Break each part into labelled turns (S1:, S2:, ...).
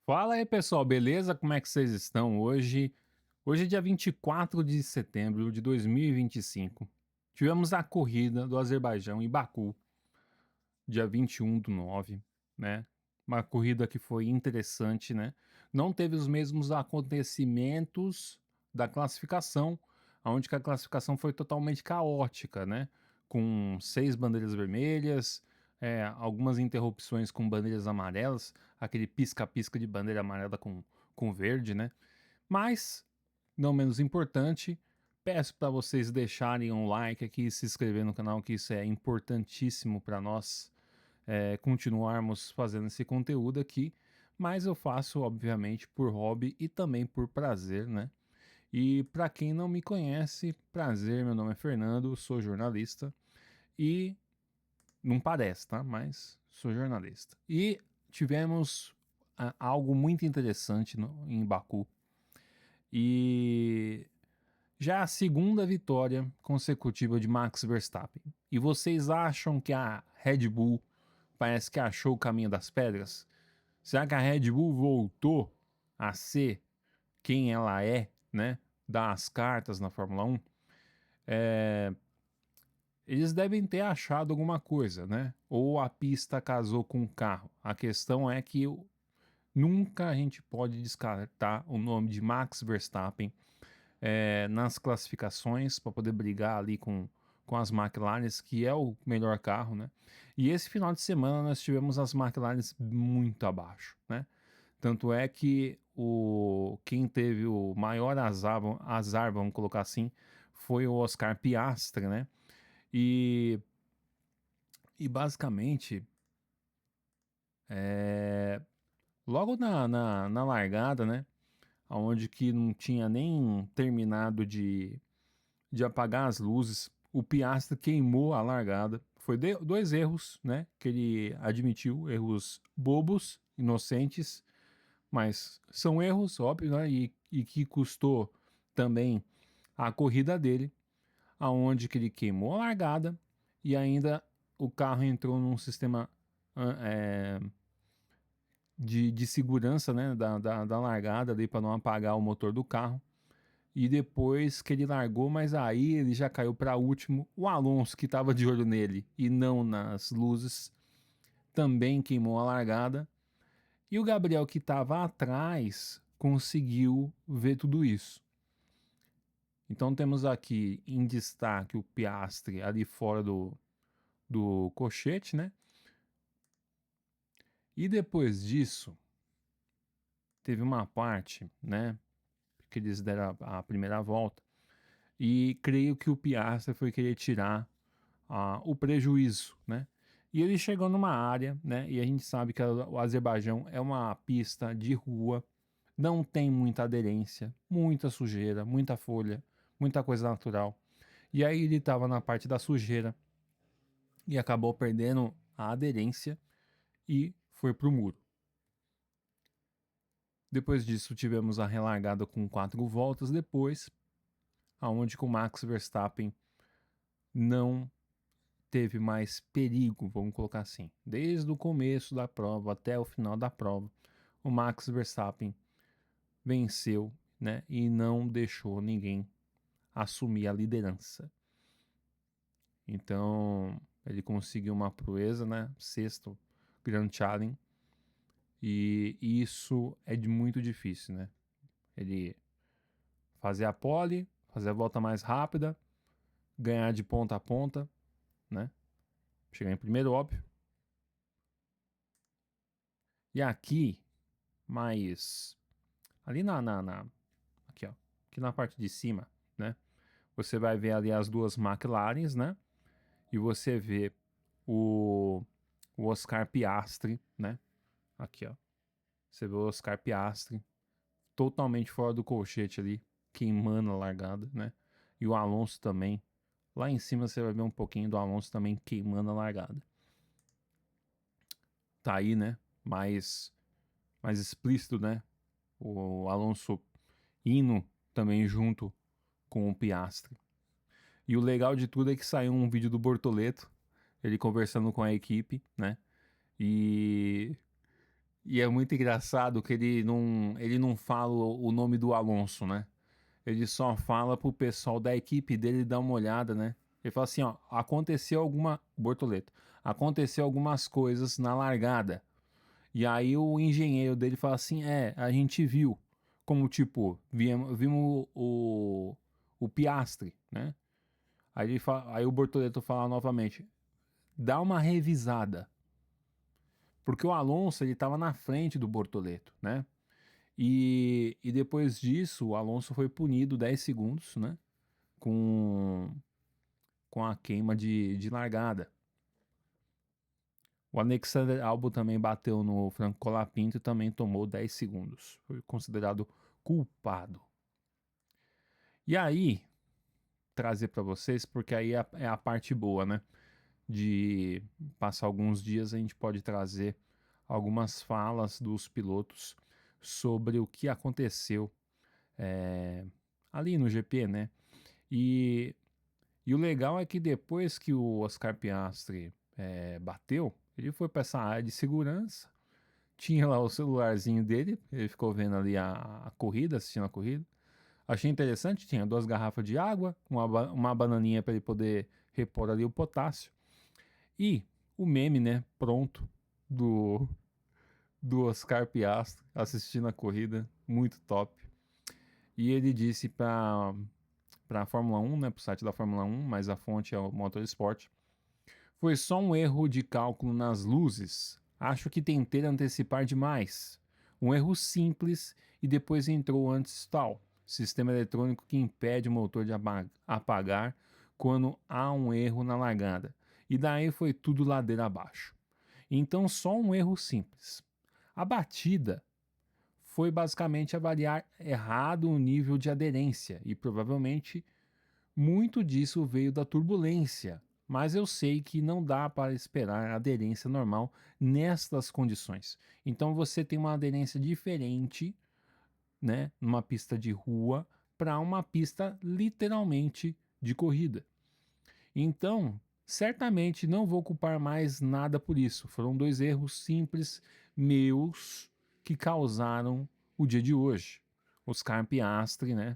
S1: Fala aí, pessoal, beleza? Como é que vocês estão hoje? Hoje é dia 24 de setembro de 2025. Tivemos a corrida do Azerbaijão em Baku, dia 21/9, né? Uma corrida que foi interessante, né? Não teve os mesmos acontecimentos da classificação, onde que a classificação foi totalmente caótica, né? Com 6 bandeiras vermelhas, algumas interrupções com bandeiras amarelas, aquele pisca-pisca de bandeira amarela com verde, né? Mas, não menos importante, peço para vocês deixarem um like aqui e se inscrever no canal, que isso é importantíssimo para nós continuarmos fazendo esse conteúdo aqui, mas eu faço, obviamente, por hobby e também por prazer, né? E para quem não me conhece, prazer, meu nome é Fernando, sou jornalista e não parece, tá? Mas sou jornalista. E tivemos algo muito interessante em Baku. E já é a segunda vitória consecutiva de Max Verstappen. E vocês acham que a Red Bull parece que achou o caminho das pedras? Será que a Red Bull voltou a ser quem ela é, né? Dar as cartas na Fórmula 1? Eles devem ter achado alguma coisa, né? Ou a pista casou com o carro. A questão é que nunca a gente pode descartar o nome de Max Verstappen nas classificações para poder brigar ali com as McLarens, que é o melhor carro, né? E esse final de semana nós tivemos as McLarens muito abaixo, né? Tanto é que quem teve o maior azar, vamos colocar assim, foi o Oscar Piastri, né? E, e basicamente, logo na largada, né? Onde que não tinha nem terminado de apagar as luzes. O Piastri queimou a largada. Foi dois erros, né? Que ele admitiu, erros bobos, inocentes, mas são erros, óbvio, né? E que custou também a corrida dele, aonde que ele queimou a largada e ainda o carro entrou num sistema de segurança, né? Da largada ali para não apagar o motor do carro. E depois que ele largou, mas aí ele já caiu para último. O Alonso, que estava de olho nele e não nas luzes, também queimou a largada. E o Gabriel, que estava atrás, conseguiu ver tudo isso. Então temos aqui em destaque o Piastri ali fora do cochete, né? E depois disso, teve uma parte, né? Que eles deram a primeira volta. E creio que o Piastri foi querer tirar o prejuízo, né? E ele chegou numa área, né? E a gente sabe que o Azerbaijão é uma pista de rua, não tem muita aderência, muita sujeira, muita folha, muita coisa natural. E aí ele estava na parte da sujeira e acabou perdendo a aderência e foi pro muro. Depois disso tivemos a relargada com 4 voltas depois, aonde com Max Verstappen não teve mais perigo, vamos colocar assim. Desde o começo da prova até o final da prova, o Max Verstappen venceu, né, e não deixou ninguém assumir a liderança. Então, ele conseguiu uma proeza, né, sexto Grand Challenge, e isso é de muito difícil, né? Ele fazer a pole, fazer a volta mais rápida, ganhar de ponta a ponta, né? Chegar em primeiro, óbvio. E aqui, mais ali aqui, ó, aqui na parte de cima, né? Você vai ver ali as duas McLarens, né? E você vê o, o Oscar Piastri, né? Aqui, ó. Você vê o Oscar Piastri totalmente fora do colchete ali, queimando a largada, né? E o Alonso também. Lá em cima você vai ver um pouquinho do Alonso também queimando a largada. Tá aí, né? Mais explícito, né? O Alonso indo também junto com o Piastri. E o legal de tudo é que saiu um vídeo do Bortoleto, ele conversando com a equipe, né? E, E é muito engraçado que ele não fala o nome do Alonso, né? Ele só fala pro pessoal da equipe dele dar uma olhada, né? Ele fala assim, ó, Bortoleto, aconteceu algumas coisas na largada. E aí o engenheiro dele fala assim, a gente viu, como tipo, vimos o Piastri, né? Aí o Bortoleto fala novamente, dá uma revisada. Porque o Alonso, ele tava na frente do Bortoleto, né? E depois disso, o Alonso foi punido 10 segundos, né? Com, com a queima de largada. O Alexander Albon também bateu no Franco Colapinto e também tomou 10 segundos. Foi considerado culpado. E aí, trazer para vocês, porque aí é a parte boa, né? De passar alguns dias, a gente pode trazer algumas falas dos pilotos sobre o que aconteceu ali no GP, né? E, e o legal é que depois que o Oscar Piastri bateu, ele foi para essa área de segurança, tinha lá o celularzinho dele, ele ficou vendo ali a corrida, assistindo a corrida. Achei interessante, tinha 2 garrafas de água, uma bananinha para ele poder repor ali o potássio. E o meme, né, pronto, do, do Oscar Piastri assistindo a corrida, muito top. E ele disse para a Fórmula 1, né, para o site da Fórmula 1, mas a fonte é o Motorsport. Foi só um erro de cálculo nas luzes. Acho que tentei antecipar demais. Um erro simples e depois entrou antes tal. Sistema eletrônico que impede o motor de apagar quando há um erro na largada. E daí foi tudo ladeira abaixo. Então, só um erro simples. A batida foi basicamente avaliar errado o nível de aderência e provavelmente muito disso veio da turbulência, mas eu sei que não dá para esperar aderência normal nestas condições. Então você tem uma aderência diferente, né, numa pista de rua para uma pista literalmente de corrida. Então, certamente não vou culpar mais nada por isso. Foram 2 erros simples meus que causaram o dia de hoje. Oscar Piastri, né?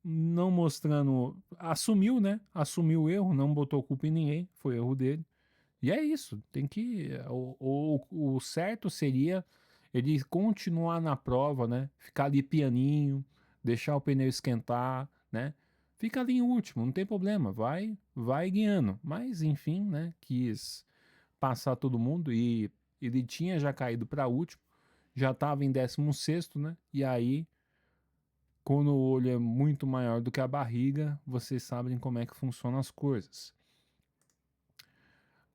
S1: Não mostrando. Assumiu, né? Assumiu o erro, não botou culpa em ninguém, foi erro dele. E é isso, tem que. O certo seria ele continuar na prova, né? Ficar ali pianinho, deixar o pneu esquentar, né? Fica ali em último, não tem problema, vai guiando. Mas enfim, né? Quis passar todo mundo e ele tinha já caído para último, já estava em 16º, né? E aí quando o olho é muito maior do que a barriga, vocês sabem como é que funcionam as coisas.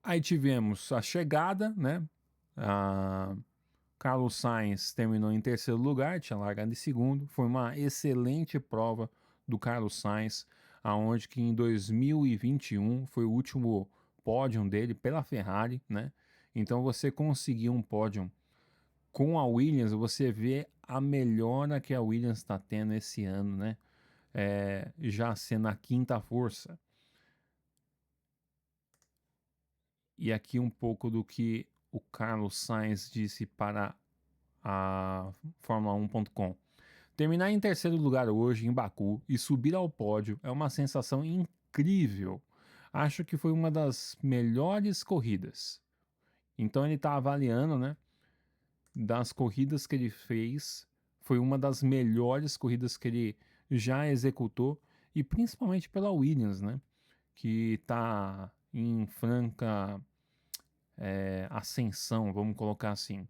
S1: Aí tivemos a chegada, né? A Carlos Sainz terminou em terceiro lugar, tinha largado em segundo. Foi uma excelente prova do Carlos Sainz, aonde que em 2021 foi o último pódio dele pela Ferrari, né? Então você conseguir um pódio com a Williams, você vê a melhora que a Williams está tendo esse ano, né? Já sendo a quinta força. E aqui um pouco do que o Carlos Sainz disse para a Fórmula 1.com. Terminar em terceiro lugar hoje em Baku e subir ao pódio é uma sensação incrível. Acho que foi uma das melhores corridas. Então ele está avaliando, né? Das corridas que ele fez, foi uma das melhores corridas que ele já executou e principalmente pela Williams, né? Que está em franca ascensão, vamos colocar assim.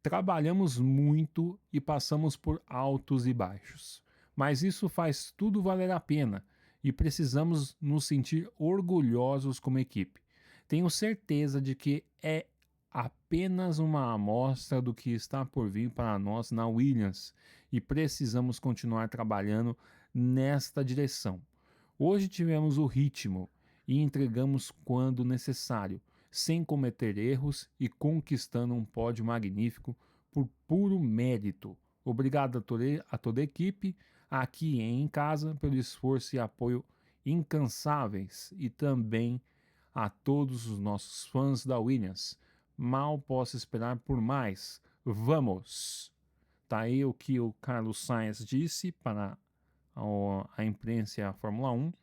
S1: Trabalhamos muito e passamos por altos e baixos, mas isso faz tudo valer a pena e precisamos nos sentir orgulhosos como equipe. Tenho certeza de que é apenas uma amostra do que está por vir para nós na Williams e precisamos continuar trabalhando nesta direção. Hoje tivemos o ritmo e entregamos quando necessário, sem cometer erros e conquistando um pódio magnífico por puro mérito. Obrigado a toda a equipe, aqui em casa, pelo esforço e apoio incansáveis e também a todos os nossos fãs da Williams. Mal posso esperar por mais. Vamos! Tá aí o que o Carlos Sainz disse para a imprensa e a Fórmula 1.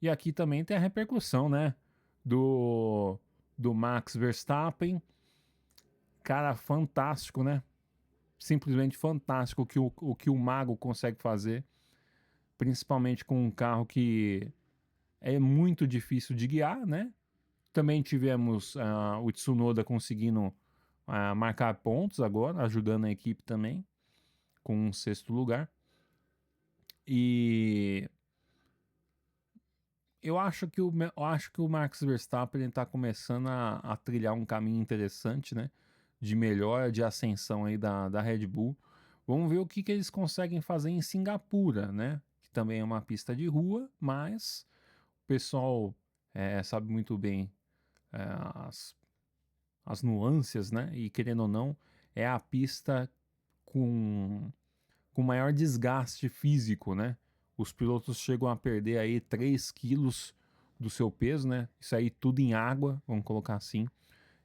S1: E aqui também tem a repercussão, né? Do, do Max Verstappen. Cara, fantástico, né? Simplesmente fantástico o que o Mago consegue fazer. Principalmente com um carro que é muito difícil de guiar, né? Também tivemos o Tsunoda conseguindo marcar pontos agora, ajudando a equipe também, com um sexto lugar. E eu acho que o Max Verstappen está começando a trilhar um caminho interessante, né? De melhora, de ascensão aí da Red Bull. Vamos ver o que eles conseguem fazer em Singapura, né? Que também é uma pista de rua, mas o pessoal sabe muito bem é, as, as nuances, né? E querendo ou não, é a pista com, com maior desgaste físico, né? Os pilotos chegam a perder aí 3 quilos do seu peso, né? Isso aí tudo em água, vamos colocar assim.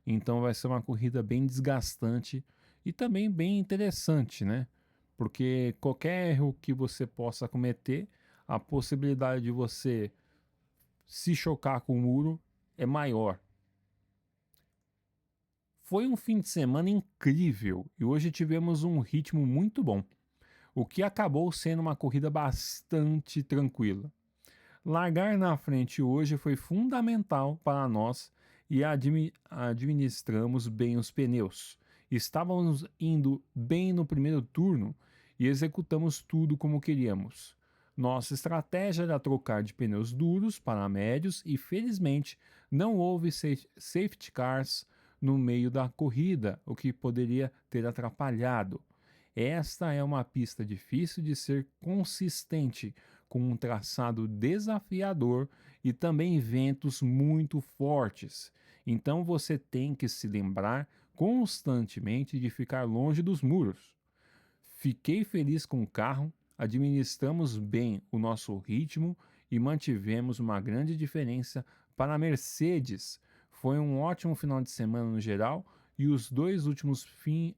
S1: Então vai ser uma corrida bem desgastante e também bem interessante, né? Porque qualquer erro que você possa cometer, a possibilidade de você se chocar com o muro é maior. Foi um fim de semana incrível e hoje tivemos um ritmo muito bom, o que acabou sendo uma corrida bastante tranquila. Largar na frente hoje foi fundamental para nós e administramos bem os pneus. Estávamos indo bem no primeiro turno e executamos tudo como queríamos. Nossa estratégia era trocar de pneus duros para médios e felizmente não houve safety cars no meio da corrida, o que poderia ter atrapalhado. Esta é uma pista difícil de ser consistente, com um traçado desafiador e também ventos muito fortes. Então você tem que se lembrar constantemente de ficar longe dos muros. Fiquei feliz com o carro, administramos bem o nosso ritmo e mantivemos uma grande diferença para a Mercedes. Foi um ótimo final de semana no geral e os dois últimos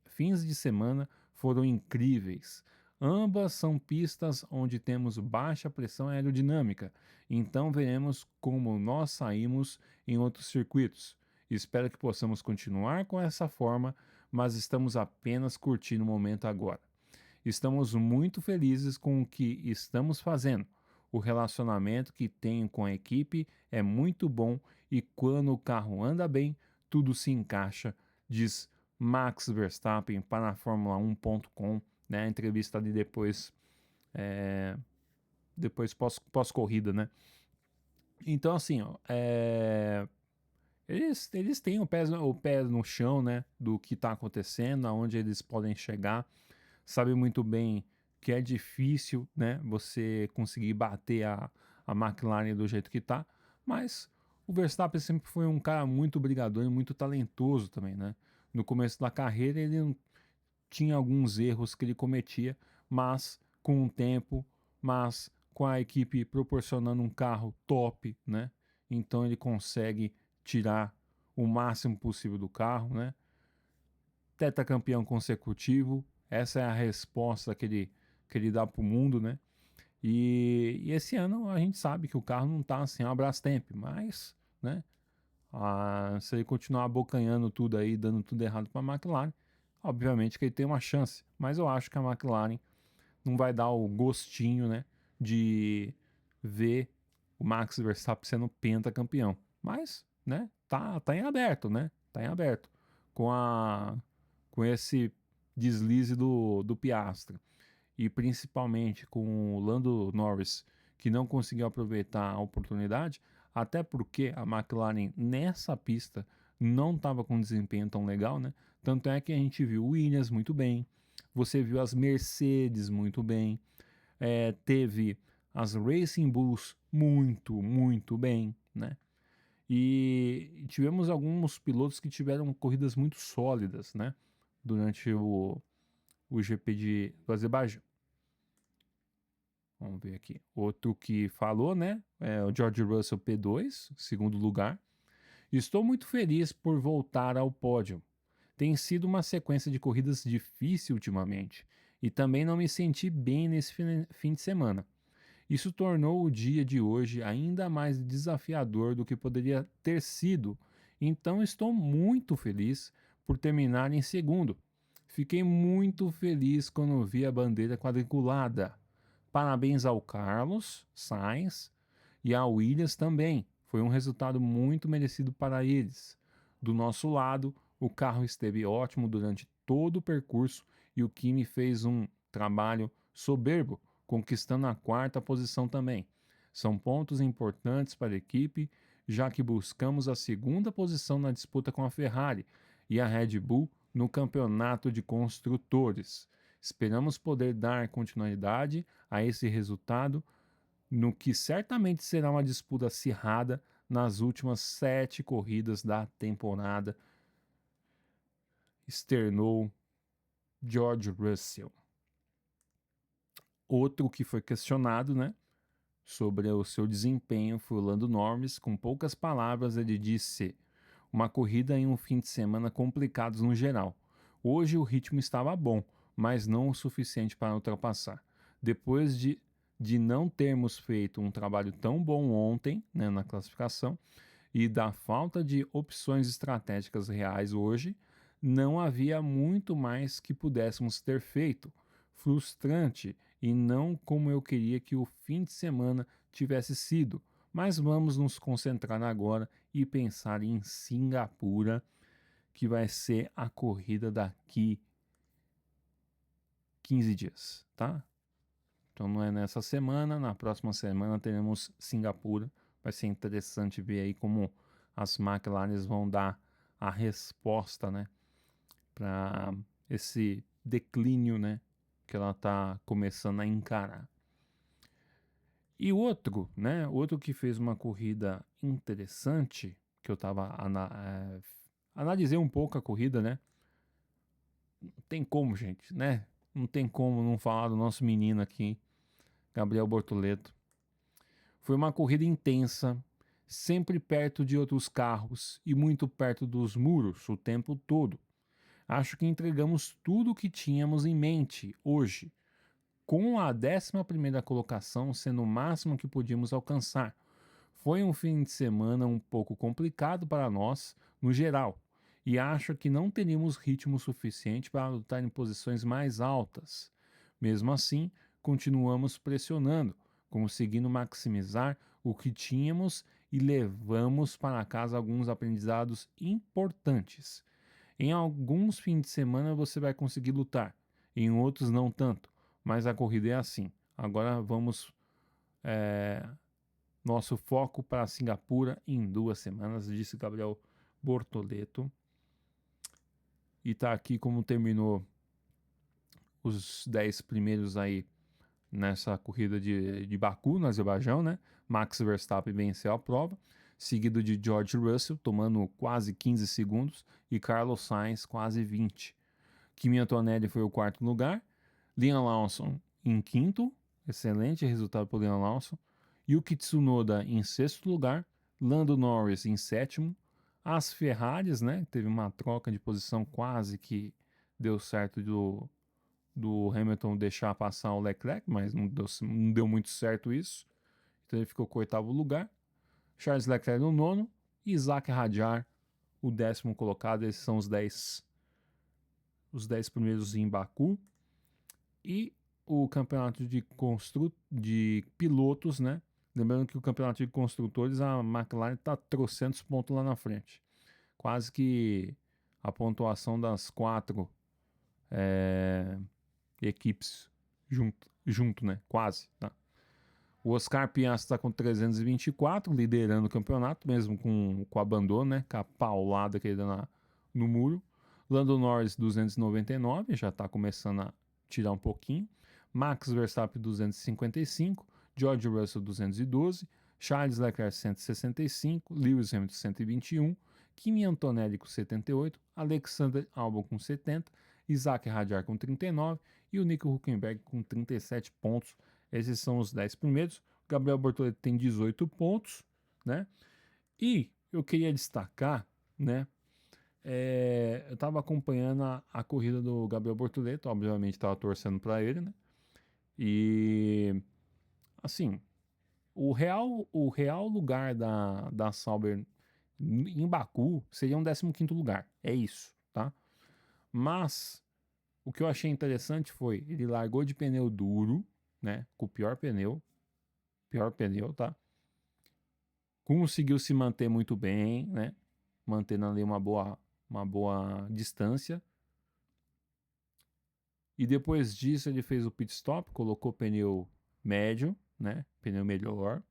S1: fins de semana foram incríveis. Ambas são pistas onde temos baixa pressão aerodinâmica, então veremos como nós saímos em outros circuitos. Espero que possamos continuar com essa forma, mas estamos apenas curtindo o momento agora. Estamos muito felizes com o que estamos fazendo. O relacionamento que tenho com a equipe é muito bom e quando o carro anda bem, tudo se encaixa, diz Max Verstappen para a Fórmula 1.com, né? A entrevista ali depois pós-corrida, né? Então, assim, ó, eles têm o pé no chão, né? Do que está acontecendo, aonde eles podem chegar, sabe muito bem que é difícil, né, você conseguir bater a McLaren do jeito que tá, mas o Verstappen sempre foi um cara muito brigador e muito talentoso também, né? No começo da carreira ele tinha alguns erros que ele cometia, mas com o tempo, mas com a equipe proporcionando um carro top, né? Então ele consegue tirar o máximo possível do carro, né? Tetracampeão consecutivo, essa é a resposta que ele dá para o mundo, né? E esse ano a gente sabe que o carro não está sem a Brastemp, mas, né? Se ele continuar abocanhando tudo aí, dando tudo errado para a McLaren, obviamente que ele tem uma chance, mas eu acho que a McLaren não vai dar o gostinho, né? De ver o Max Verstappen sendo pentacampeão. Mas, né? Tá em aberto, né? Tá em aberto. Com a com esse deslize do Piastri e principalmente com o Lando Norris, que não conseguiu aproveitar a oportunidade, até porque a McLaren nessa pista não estava com desempenho tão legal, né? Tanto é que a gente viu o Williams muito bem, você viu as Mercedes muito bem, teve as Racing Bulls muito bem, né? E tivemos alguns pilotos que tiveram corridas muito sólidas, né? Durante o GP do Azerbaijão. Vamos ver aqui. Outro que falou, né? É o George Russell P2, segundo lugar. Estou muito feliz por voltar ao pódio. Tem sido uma sequência de corridas difícil ultimamente e também não me senti bem nesse fim de semana. Isso tornou o dia de hoje ainda mais desafiador do que poderia ter sido, então estou muito feliz por terminar em segundo. Fiquei muito feliz quando vi a bandeira quadriculada. Parabéns ao Carlos Sainz e à Williams também. Foi um resultado muito merecido para eles. Do nosso lado, o carro esteve ótimo durante todo o percurso e o Kimi fez um trabalho soberbo, conquistando a quarta posição também. São pontos importantes para a equipe, já que buscamos a segunda posição na disputa com a Ferrari e a Red Bull no campeonato de construtores. Esperamos poder dar continuidade a esse resultado no que certamente será uma disputa acirrada nas últimas 7 corridas da temporada, externou George Russell. Outro que foi questionado, né, sobre o seu desempenho foi o Lando Norris. Com poucas palavras, ele disse: uma corrida em um fim de semana complicados no geral. Hoje o ritmo estava bom, mas não o suficiente para ultrapassar. Depois de não termos feito um trabalho tão bom ontem, né, na classificação, e da falta de opções estratégicas reais hoje, não havia muito mais que pudéssemos ter feito. Frustrante e não como eu queria que o fim de semana tivesse sido. Mas vamos nos concentrar agora e pensar em Singapura, que vai ser a corrida daqui 15 dias, tá? Então não é nessa semana, na próxima semana teremos Singapura. Vai ser interessante ver aí como as McLarens vão dar a resposta, né, para esse declínio, né, que ela está começando a encarar. E outro, né, outro que fez uma corrida interessante, que eu analisei um pouco a corrida, né? Não tem como, gente, né? Não tem como não falar do nosso menino aqui, Gabriel Bortoleto. Foi uma corrida intensa, sempre perto de outros carros e muito perto dos muros o tempo todo. Acho que entregamos tudo o que tínhamos em mente hoje, com a 11ª colocação sendo o máximo que podíamos alcançar. Foi um fim de semana um pouco complicado para nós, no geral, e acho que não teríamos ritmo suficiente para lutar em posições mais altas. Mesmo assim, continuamos pressionando, conseguindo maximizar o que tínhamos e levamos para casa alguns aprendizados importantes. Em alguns fins de semana você vai conseguir lutar, em outros não tanto, mas a corrida é assim. Agora vamos nosso foco para Singapura em 2 semanas, disse Gabriel Bortoleto. E tá aqui como terminou os 10 primeiros aí nessa corrida de Baku, no Azerbaijão, né? Max Verstappen venceu a prova, seguido de George Russell, tomando quase 15 segundos, e Carlos Sainz, quase 20. Kimi Antonelli foi o 4º lugar, Liam Lawson em 5º, excelente resultado para o Liam Lawson, Yuki Tsunoda em 6º lugar, Lando Norris em 7º, as Ferraris, né, teve uma troca de posição quase que deu certo do Hamilton deixar passar o Leclerc, mas não deu muito certo isso, então ele ficou com o 8º lugar, Charles Leclerc no 9º, e Isaac Hadjar, o 10º colocado. Esses são os 10 primeiros em Baku. E o campeonato de pilotos, né? Lembrando que o campeonato de construtores, a McLaren está 300 pontos lá na frente. Quase que a pontuação das 4 equipes junto, né? Quase, tá? O Oscar Piastri está com 324, liderando o campeonato, mesmo com o abandono, né? Com a paulada que ele deu no muro. Lando Norris, 299, já está começando a tirar um pouquinho. Max Verstappen, 255. George Russell, 212. Charles Leclerc, 165. Lewis Hamilton, 121. Kimi Antonelli, com 78. Alexander Albon, com 70. Isaac Hadjar, com 39. E o Nico Hülkenberg, com 37 pontos. Esses são os 10 primeiros. Gabriel Bortoleto tem 18 pontos, né? E eu queria destacar, né? Eu estava acompanhando a corrida do Gabriel Bortoleto, obviamente estava torcendo para ele, né? E assim, o real lugar da Sauber em Baku seria um 15º lugar. É isso, tá? Mas o que eu achei interessante foi, ele largou de pneu duro, né? Com o pior pneu, tá? Conseguiu se manter muito bem, né? Mantendo ali uma boa distância. E depois disso ele fez o pit stop, colocou pneu médio, né? Pneu melhor.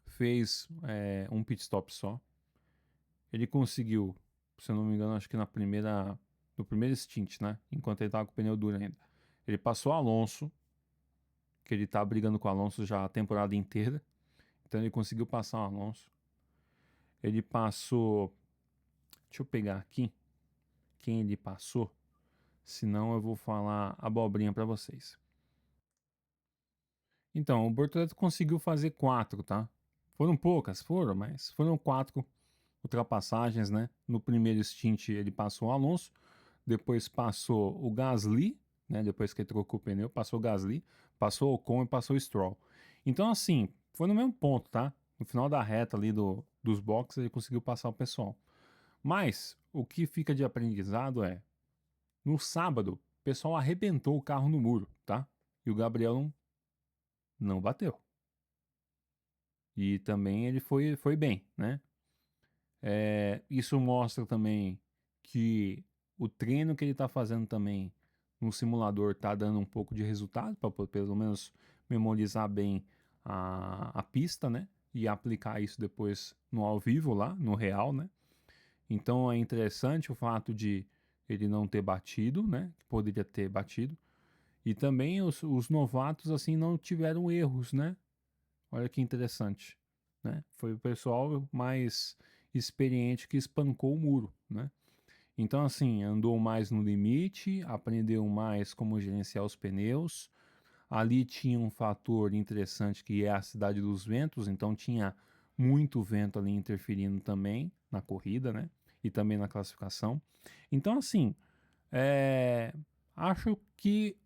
S1: Fez um pit stop só. Ele conseguiu, se eu não me engano, acho que no primeiro stint, né? Enquanto ele estava com o pneu duro ainda. Ele passou o Alonso, que ele tá brigando com o Alonso já a temporada inteira. Então ele conseguiu passar o Alonso. Ele passou. Deixa eu pegar aqui quem ele passou. Senão eu vou falar abobrinha para vocês. Então, o Bortoleto conseguiu fazer 4, tá? Foram poucas, mas foram 4 ultrapassagens, né? No primeiro stint ele passou o Alonso, depois passou o Gasly, né? Depois que ele trocou o pneu, passou o Gasly, passou o Ocon e passou o Stroll. Então, assim, foi no mesmo ponto, tá? No final da reta ali dos boxes ele conseguiu passar o pessoal. Mas o que fica de aprendizado é, no sábado, o pessoal arrebentou o carro no muro, tá? E o Gabriel não bateu. E também ele foi bem, né? Isso mostra também que o treino que ele está fazendo também no simulador está dando um pouco de resultado, para pelo menos memorizar bem a pista, né? E aplicar isso depois no ao vivo lá, no real, né? Então é interessante o fato de ele não ter batido, né? Que poderia ter batido. E também os novatos, assim, não tiveram erros, né? Olha que interessante, né? Foi o pessoal mais experiente que espancou o muro, né? Então, assim, andou mais no limite, aprendeu mais como gerenciar os pneus. Ali tinha um fator interessante que é a cidade dos ventos, então tinha muito vento ali interferindo também na corrida, né? E também na classificação. Então, assim, é, acho que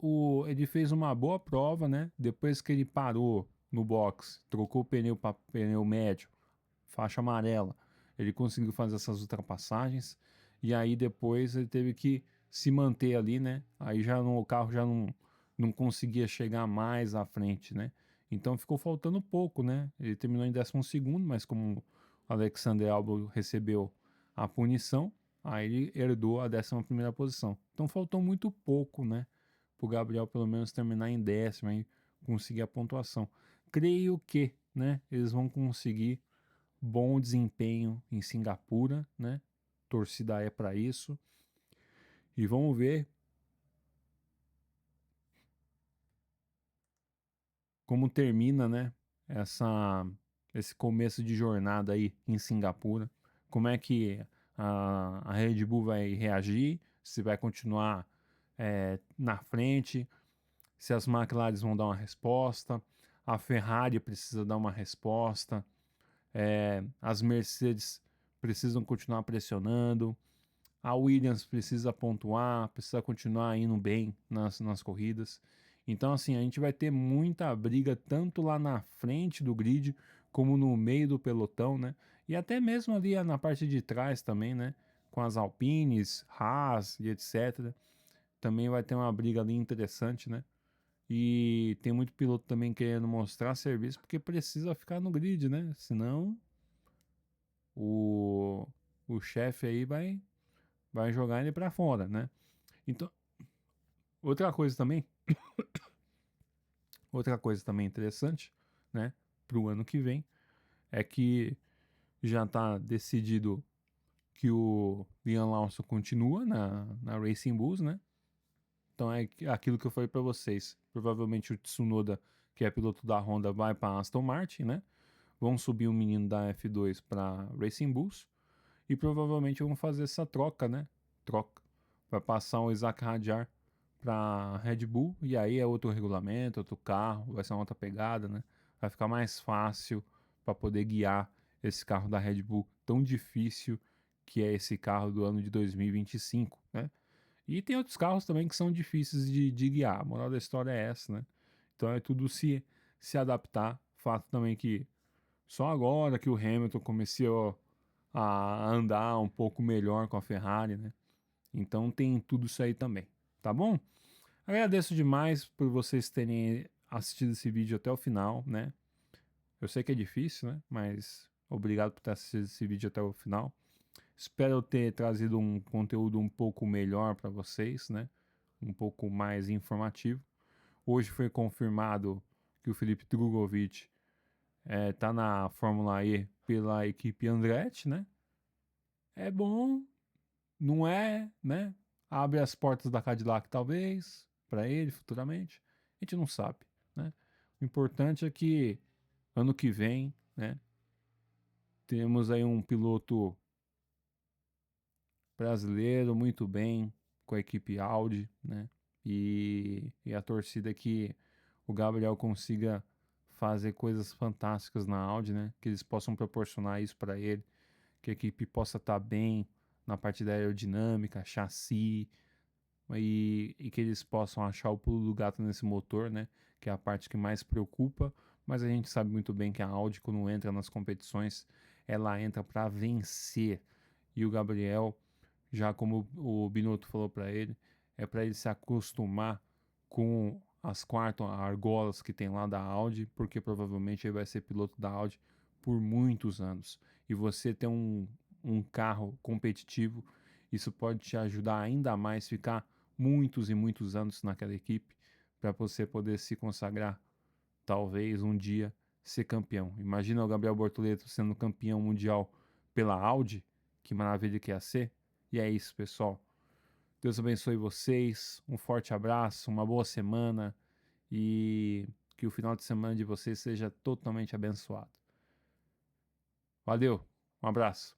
S1: ele fez uma boa prova, né? Depois que ele parou no box, trocou o pneu para pneu médio, faixa amarela, ele conseguiu fazer essas ultrapassagens. E aí depois ele teve que se manter ali, né? Aí o carro já não conseguia chegar mais à frente, né? Então ficou faltando pouco, né? Ele terminou em 12º, mas como o Alexander Albon recebeu a punição, aí ele herdou a 11ª posição. Então faltou muito pouco, né? Para o Gabriel pelo menos terminar em 10º e conseguir a pontuação. Creio que, né? Eles vão conseguir bom desempenho em Singapura, né? Torcida é para isso. E vamos ver como termina, né? Esse começo de jornada aí em Singapura. Como é que a Red Bull vai reagir? Se vai continuar na frente? Se as McLaren vão dar uma resposta? A Ferrari precisa dar uma resposta? As Mercedes precisam continuar pressionando? A Williams precisa pontuar, precisa continuar indo bem nas corridas. Então, assim, a gente vai ter muita briga tanto lá na frente do grid como no meio do pelotão, né? E até mesmo ali na parte de trás também, né? Com as Alpines, Haas e etc. Também vai ter uma briga ali interessante, né? E tem muito piloto também querendo mostrar serviço porque precisa ficar no grid, né? Senão o, o chefe aí vai jogar ele para fora, né? Então, outra coisa também, outra coisa também interessante, né, para o ano que vem, é que já está decidido que o Liam Lawson continua na Racing Bulls, né? Então é aquilo que eu falei para vocês. Provavelmente o Tsunoda, que é piloto da Honda, vai para Aston Martin, né? Vão subir um menino da F2 para Racing Bulls e provavelmente vão fazer essa troca, né? Troca. Vai passar o Isaac Hadjar para Red Bull e aí é outro regulamento, outro carro, vai ser uma outra pegada, né? Vai ficar mais fácil para poder guiar esse carro da Red Bull tão difícil que é esse carro do ano de 2025, né? E tem outros carros também que são difíceis de guiar. A moral da história é essa, né? Então é tudo se adaptar. Fato também que só agora que o Hamilton começou a andar um pouco melhor com a Ferrari, né? Então tem tudo isso aí também, tá bom? Agradeço demais por vocês terem assistido esse vídeo até o final, né? Eu sei que é difícil, né? Mas obrigado por ter assistido esse vídeo até o final. Espero ter trazido um conteúdo um pouco melhor para vocês, né? Um pouco mais informativo. Hoje foi confirmado que o Felipe Drugovich tá na Fórmula E pela equipe Andretti, né? É bom, não é, né? Abre as portas da Cadillac talvez para ele futuramente. A gente não sabe, né? O importante é que ano que vem, né? Temos aí um piloto brasileiro muito bem com a equipe Audi, né? E a torcida que o Gabriel consiga fazer coisas fantásticas na Audi, né? Que eles possam proporcionar isso para ele, que a equipe possa estar bem na parte da aerodinâmica, chassi, e que eles possam achar o pulo do gato nesse motor, né? Que é a parte que mais preocupa, mas a gente sabe muito bem que a Audi, quando entra nas competições, ela entra para vencer. E o Gabriel, já como o Binotto falou para ele, é para ele se acostumar com as quatro argolas que tem lá da Audi, porque provavelmente ele vai ser piloto da Audi por muitos anos. E você ter um carro competitivo, isso pode te ajudar ainda mais, ficar muitos e muitos anos naquela equipe, para você poder se consagrar, talvez um dia ser campeão. Imagina o Gabriel Bortoleto sendo campeão mundial pela Audi, que maravilha que ia ser. E é isso, pessoal. Deus abençoe vocês, um forte abraço, uma boa semana e que o final de semana de vocês seja totalmente abençoado. Valeu, um abraço.